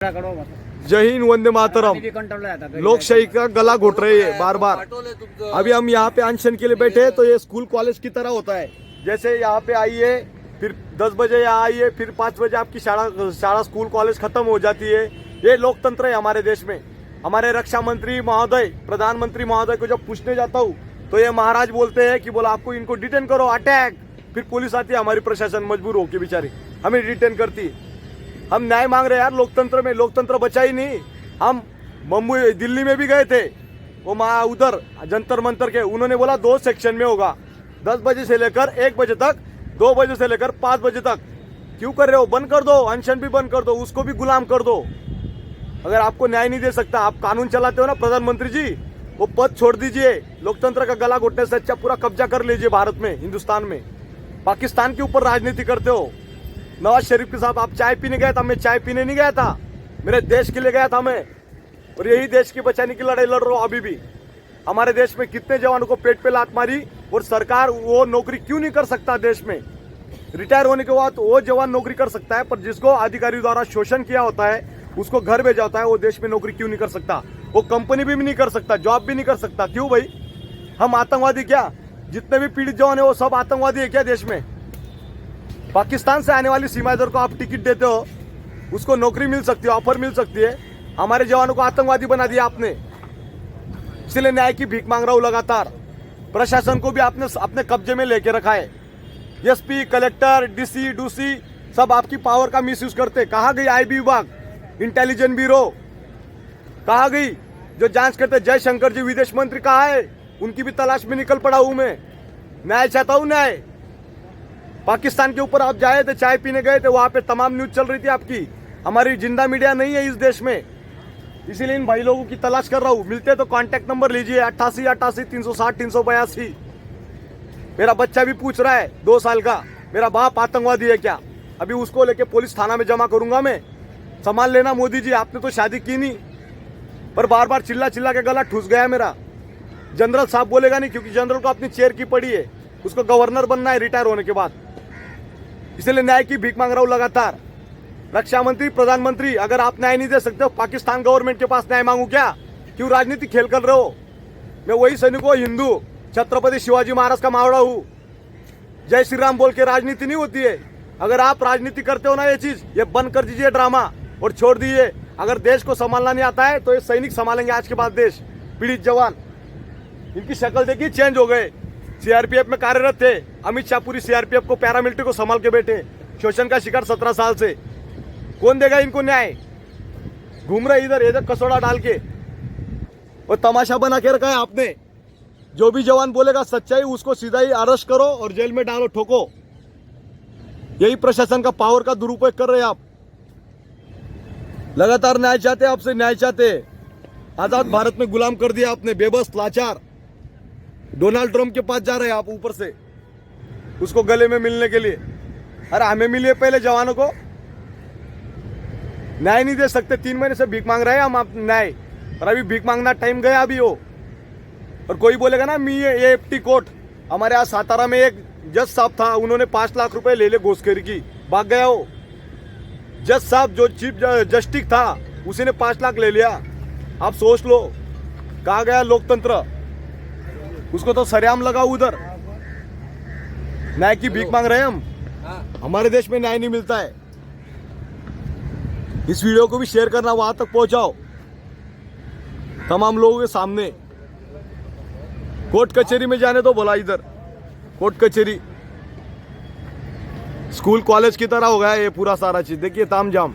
जय हिंद, वंदे मातरम। लोकशाही का गला घोट रहे हैं बार बार। अभी हम यहाँ पे अनशन के लिए बैठे हैं, तो ये स्कूल कॉलेज की तरह होता है। जैसे यहाँ पे आइए, फिर 10 बजे यहाँ आइए, फिर 5 बजे आपकी शाला स्कूल कॉलेज खत्म हो जाती है। ये लोकतंत्र है हमारे देश में। हमारे रक्षा मंत्री महोदय, प्रधानमंत्री महोदय को जब पूछने जाता हूँ तो ये महाराज बोलते हैं कि बोला आपको इनको डिटेन करो, अटैक। फिर पुलिस आती है, हमारी प्रशासन मजबूर होके बेचारी हमें डिटेन करती है। हम न्याय मांग रहे हैं यार लोकतंत्र में। लोकतंत्र बचा ही नहीं। हम मुंबई दिल्ली में भी गए थे, वो उधर जंतर मंतर के, उन्होंने बोला 2 सेक्शन में होगा, 10 बजे से लेकर 1 बजे तक, 2 बजे से लेकर 5 बजे तक। क्यों कर रहे हो? बंद कर दो, अनशन भी बंद कर दो, उसको भी गुलाम कर दो। अगर आपको न्याय नहीं दे सकता, आप कानून चलाते हो ना प्रधानमंत्री जी, वो पद छोड़ दीजिए। लोकतंत्र का गला घोटने से अच्छा पूरा कब्जा कर लीजिए भारत में, हिंदुस्तान में। पाकिस्तान के ऊपर राजनीति करते हो। नवाज शरीफ के साथ आप चाय पीने गए था, मैं चाय पीने नहीं गया था, मेरे देश के लिए गया था मैं। और यही देश की बचाने की लड़ाई लड़ रहा हूँ अभी भी। हमारे देश में कितने जवानों को पेट पे लात मारी, और सरकार वो नौकरी क्यों नहीं कर सकता देश में? रिटायर होने के बाद वो जवान नौकरी कर सकता है, पर जिसको अधिकारी द्वारा शोषण किया होता है, उसको घर भेजा होता है, वो देश में नौकरी क्यों नहीं कर सकता? वो कंपनी भी नहीं कर सकता, जॉब भी नहीं कर सकता। क्यों भाई? हम आतंकवादी क्या? जितने भी पीड़ित जवान है वो सब आतंकवादी है क्या देश में? पाकिस्तान से आने वाली सीमाएदार को आप टिकट देते हो, उसको नौकरी मिल सकती है, ऑफर मिल सकती है। हमारे जवानों को आतंकवादी बना दिया आपने। इसलिए न्याय की भीख मांग रहा हूं लगातार। प्रशासन को भी आपने अपने कब्जे में लेके रखा है। एसपी, कलेक्टर, डीसी, डूसी सब आपकी पावर का मिसयूज करते। कहाँ गई आईबी विभाग, इंटेलिजेंस ब्यूरो कहाँ गई जो जांच करते? जयशंकर जी विदेश मंत्री कहाँ है? उनकी भी तलाश में निकल पड़ा हूं मैं। न्याय चाहता हूं, न्याय। पाकिस्तान के ऊपर आप जाए थे, चाय पीने गए थे, वहां पे तमाम न्यूज चल रही थी आपकी। हमारी जिंदा मीडिया नहीं है इस देश में, इसीलिए इन भाई लोगों की तलाश कर रहा हूं। मिलते तो कांटेक्ट नंबर लीजिए 88 88 360 382। मेरा बच्चा भी पूछ रहा है 2 साल का, मेरा बाप आतंकवादी है क्या? अभी उसको लेके पुलिस थाना में जमा करूंगा मैं। संभाल लेना मोदी जी, आपने तो शादी की नहीं, पर बार बार चिल्ला चिल्ला के गला ठुस गया मेरा। जनरल साहब बोलेगा नहीं, क्योंकि जनरल को अपनी चेयर की पड़ी है, उसको गवर्नर बनना है रिटायर होने के बाद। इसलिए न्याय की भीख मांग रहा हूं लगातार। रक्षा मंत्री, प्रधानमंत्री, अगर आप न्याय नहीं दे सकते हो, पाकिस्तान गवर्नमेंट के पास न्याय मांगू क्या? क्यों राजनीति खेल कर रहे हो? मैं वही सैनिक हूं, हिंदू, छत्रपति शिवाजी महाराज का मावड़ा हूं। जय श्री राम बोल के राजनीति नहीं होती है। अगर आप राजनीति करते हो ना, ये चीज ये बंद कर दीजिए ड्रामा, और छोड़ दीजिए। अगर देश को संभालना नहीं आता है तो ये सैनिक संभालेंगे आज के बाद देश। पीड़ित जवान, इनकी शक्ल देखिए, चेंज हो गए। सीआरपीएफ में कार्यरत थे, अमित शाह पूरी सीआरपीएफ को, पैरामिलिट्री को संभाल के बैठे। शोषण का शिकार 17 साल से। कौन देगा इनको न्याय? घूम रहे इधर इधर कसौड़ा डाल के, और तमाशा बना के रखा है आपने। जो भी जवान बोलेगा सच्चाई, उसको सीधा ही अरेस्ट करो और जेल में डालो, ठोको। यही प्रशासन का पावर का दुरुपयोग कर रहे हैं आप। लगातार न्याय चाहते, आपसे न्याय चाहते। आजाद भारत में गुलाम कर दिया आपने, बेबस, लाचार। डोनाल्ड ट्रंप के पास जा रहे हैं आप ऊपर से, उसको गले में मिलने के लिए। अरे हमें मिलिए पहले, जवानों को। न्याय नहीं दे सकते, 3 महीने से भीख मांग रहे हैं हम आप न्याय, और अभी भीख मांगना टाइम गया अभी हो। और कोई बोलेगा ना मी ये एफटी कोर्ट, हमारे यहाँ सातारा में एक जज साहब था, उन्होंने 5 लाख रुपए ले घूसखोरी की, भाग गया हो। जज साहब जो चीफ जस्टिस था, उसी ने 5 लाख ले लिया। आप सोच लो कहाँ गया लोकतंत्र? उसको तो सरेआम लगा उधर। न्याय की भीख मांग रहे हैं हम। हमारे देश में न्याय नहीं मिलता है। इस वीडियो को भी शेयर करना, वहां तक पहुंचाओ तमाम लोगों के सामने। कोर्ट कचहरी में जाने दो, बोला इधर कोर्ट कचहरी, स्कूल कॉलेज की तरह हो गया ये पूरा सारा चीज। देखिए तामझाम।